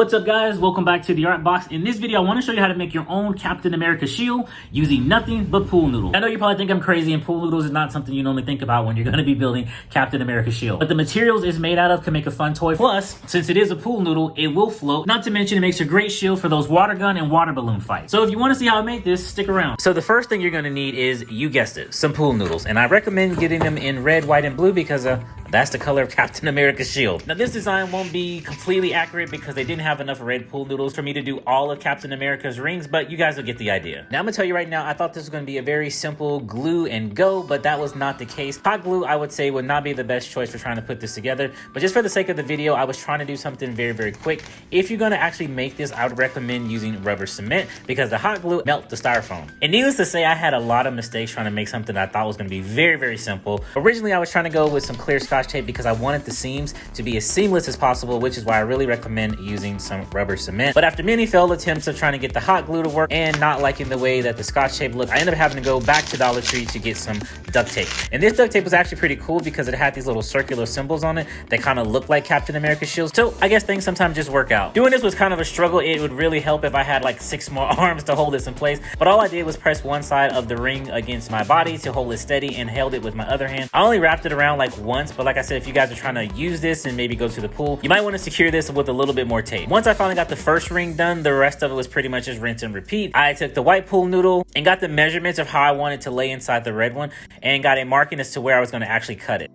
What's up guys, welcome back to the Art Box. In this video I want to show you how to make your own Captain America shield using nothing but pool noodles. I know you probably think I'm crazy and pool noodles is not something you normally think about when you're going to be building Captain America shield. But the materials it's made out of can make a fun toy. Plus, since it is a pool noodle, it will float. Not to mention it makes a great shield for those water gun and water balloon fights. So if you want to see how I make this, stick around. So the first thing you're going to need is, you guessed it, some pool noodles. And I recommend getting them in red, white, and blue because that's the color of Captain America's shield. Now this design won't be completely accurate because they didn't have enough red pool noodles for me to do all of Captain America's rings, but you guys will get the idea. Now I'm gonna tell you right now, I thought this was gonna be a very simple glue and go, but that was not the case. Hot glue, I would say, would not be the best choice for trying to put this together, but just for the sake of the video, I was trying to do something very, very quick. If you're gonna actually make this, I would recommend using rubber cement because the hot glue melts the styrofoam. And needless to say, I had a lot of mistakes trying to make something that I thought was gonna be very, very simple. Originally, I was trying to go with some clear Scotch tape because I wanted the seams to be as seamless as possible, which is why I really recommend using some rubber cement. But after many failed attempts of trying to get the hot glue to work and not liking the way that the Scotch tape looked, I ended up having to go back to Dollar Tree to get some duct tape. And this duct tape was actually pretty cool because it had these little circular symbols on it that kind of look like Captain America shields. So I guess things sometimes just work out. Doing this was kind of a struggle. It would really help if I had like 6 more arms to hold this in place. But all I did was press one side of the ring against my body to hold it steady and held it with my other hand. I only wrapped it around like once, but like I said, if you guys are trying to use this and maybe go to the pool, you might want to secure this with a little bit more tape. Once I finally got the first ring done, the rest of it was pretty much just rinse and repeat. I took the white pool noodle and got the measurements of how I wanted to lay inside the red one and got a marking as to where I was going to actually cut it.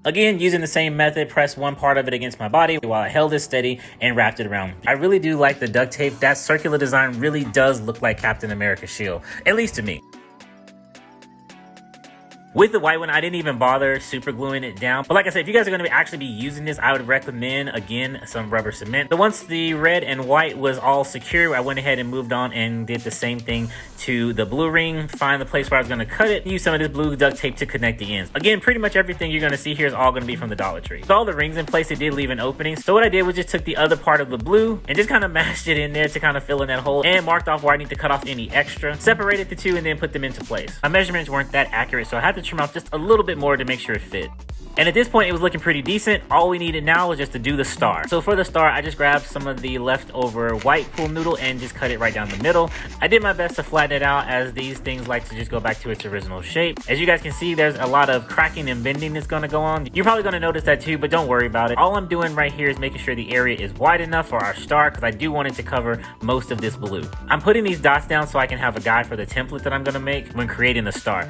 Again, using the same method, pressed one part of it against my body while I held it steady and wrapped it around. I really do like the duct tape. That circular design really does look like Captain America's shield, at least to me. With the white one, I didn't even bother super gluing it down. But like I said, if you guys are going to actually be using this, I would recommend, again, some rubber cement. So once the red and white was all secure, I went ahead and moved on and did the same thing to the blue ring. Find the place where I was going to cut it. Use some of this blue duct tape to connect the ends. Again, pretty much everything you're going to see here is all going to be from the Dollar Tree. With all the rings in place, it did leave an opening. So what I did was just took the other part of the blue and just kind of mashed it in there to kind of fill in that hole and marked off where I need to cut off any extra. Separated the two and then put them into place. My measurements weren't that accurate, so I had to trim off just a little bit more to make sure it fit. And at this point, it was looking pretty decent. All we needed now was just to do the star. So for the star, I just grabbed some of the leftover white pool noodle and just cut it right down the middle. I did my best to flatten it out as these things like to just go back to its original shape. As you guys can see, there's a lot of cracking and bending that's gonna go on. You're probably gonna notice that too, but don't worry about it. All I'm doing right here is making sure the area is wide enough for our star because I do want it to cover most of this blue. I'm putting these dots down so I can have a guide for the template that I'm gonna make when creating the star.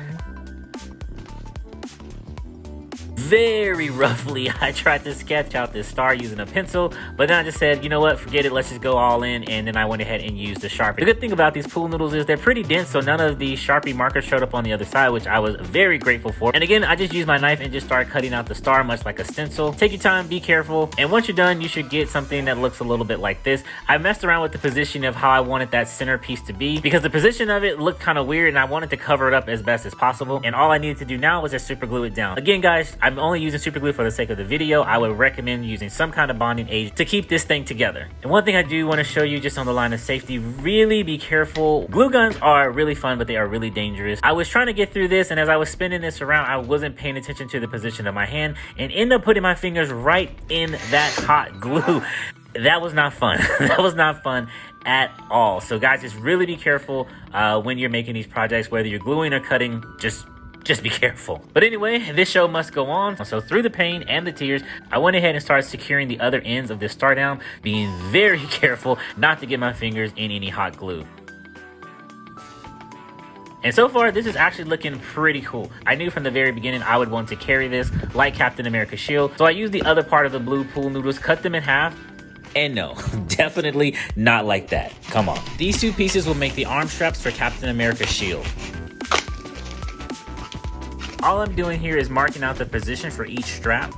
Very roughly, I tried to sketch out this star using a pencil, but then I just said, you know what, forget it, let's just go all in, and then I went ahead and used the Sharpie. The good thing about these pool noodles is they're pretty dense, so none of the Sharpie markers showed up on the other side, which I was very grateful for. And again, I just used my knife and just started cutting out the star, much like a stencil. Take your time, be careful, and once you're done, you should get something that looks a little bit like this. I messed around with the position of how I wanted that center piece to be, because the position of it looked kind of weird, and I wanted to cover it up as best as possible, and all I needed to do now was just super glue it down. Again, guys, I'm only using super glue for the sake of the video. I would recommend using some kind of bonding agent to keep this thing together. And one thing I do want to show you just on the line of safety, really be careful. Glue guns are really fun, but they are really dangerous. I was trying to get through this, and as I was spinning this around, I wasn't paying attention to the position of my hand and ended up putting my fingers right in that hot glue. That was not fun. That was not fun at all. So guys, just really be careful when you're making these projects, whether you're gluing or cutting, just be careful. But anyway, this show must go on. So through the pain and the tears, I went ahead and started securing the other ends of this star down, being very careful not to get my fingers in any hot glue. And so far, this is actually looking pretty cool. I knew from the very beginning I would want to carry this like Captain America's shield. So I used the other part of the blue pool noodles, cut them in half, and no, definitely not like that. Come on. These two pieces will make the arm straps for Captain America's shield. All I'm doing here is marking out the position for each strap.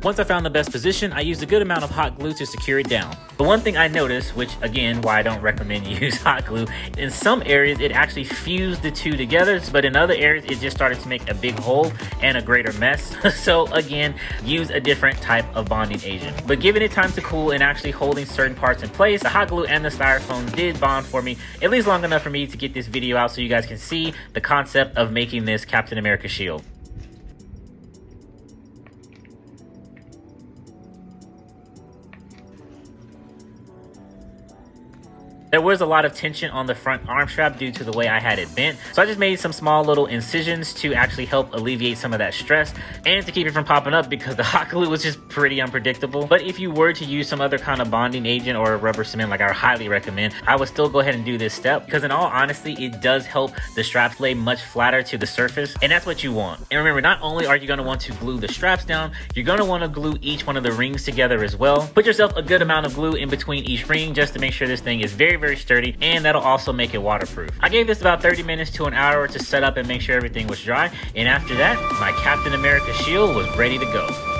Once I found the best position, I used a good amount of hot glue to secure it down. But one thing I noticed, which again, why I don't recommend you use hot glue, in some areas it actually fused the two together, but in other areas it just started to make a big hole and a greater mess. So again, use a different type of bonding agent. But giving it time to cool and actually holding certain parts in place, the hot glue and the styrofoam did bond for me, at least long enough for me to get this video out so you guys can see the concept of making this Captain America shield. There was a lot of tension on the front arm strap due to the way I had it bent, so I just made some small little incisions to actually help alleviate some of that stress and to keep it from popping up because the hot glue was just pretty unpredictable. But if you were to use some other kind of bonding agent or rubber cement, like I highly recommend, I would still go ahead and do this step because in all honesty, it does help the straps lay much flatter to the surface, and that's what you want. And remember, not only are you going to want to glue the straps down, you're going to want to glue each one of the rings together as well. Put yourself a good amount of glue in between each ring just to make sure this thing is very sturdy, and that'll also make it waterproof. I gave this about 30 minutes to an hour to set up and make sure everything was dry, and after that, my Captain America shield was ready to go.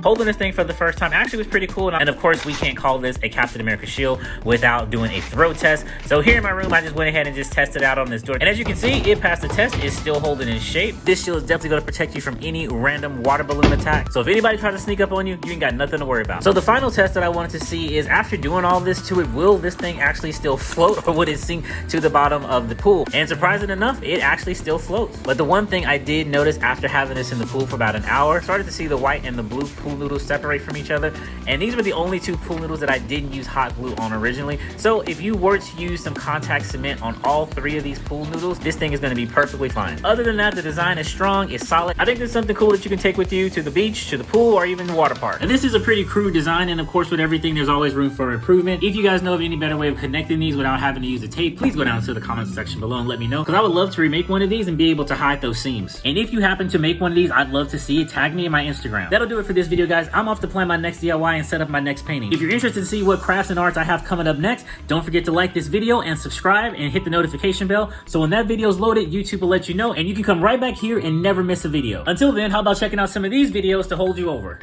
Holding this thing for the first time actually was pretty cool, and of course we can't call this a Captain America shield without doing a throw test. So here in my room, I just went ahead and just tested out on this door, and as you can see, it passed the test. It's still holding in shape. This shield is definitely going to protect you from any random water balloon attack, so if anybody tries to sneak up on you, you ain't got nothing to worry about. So the final test that I wanted to see is, after doing all this to it, will this thing actually still float, or would it sink to the bottom of the pool? And surprising enough, it actually still floats. But the one thing I did notice after having this in the pool for about an hour, started to see the white and the blue pool noodles separate from each other, and these were the only two pool noodles that I didn't use hot glue on originally. So if you were to use some contact cement on all three of these pool noodles, this thing is going to be perfectly fine. Other than that, the design is strong, it's solid. I think this is something cool that you can take with you to the beach, to the pool, or even the water park. And this is a pretty crude design, and of course with everything there's always room for improvement. If you guys know of any better way of connecting these without having to use a tape, please go down to the comments section below and let me know, because I would love to remake one of these and be able to hide those seams. And if you happen to make one of these, I'd love to see it. Tag me in my Instagram. That'll do it for this video, guys. I'm off to plan my next DIY and set up my next painting. If you're interested to see what crafts and arts I have coming up next, don't forget to like this video and subscribe and hit the notification bell, so when that video is loaded, YouTube will let you know, and you can come right back here and never miss a video. Until then, how about checking out some of these videos to hold you over?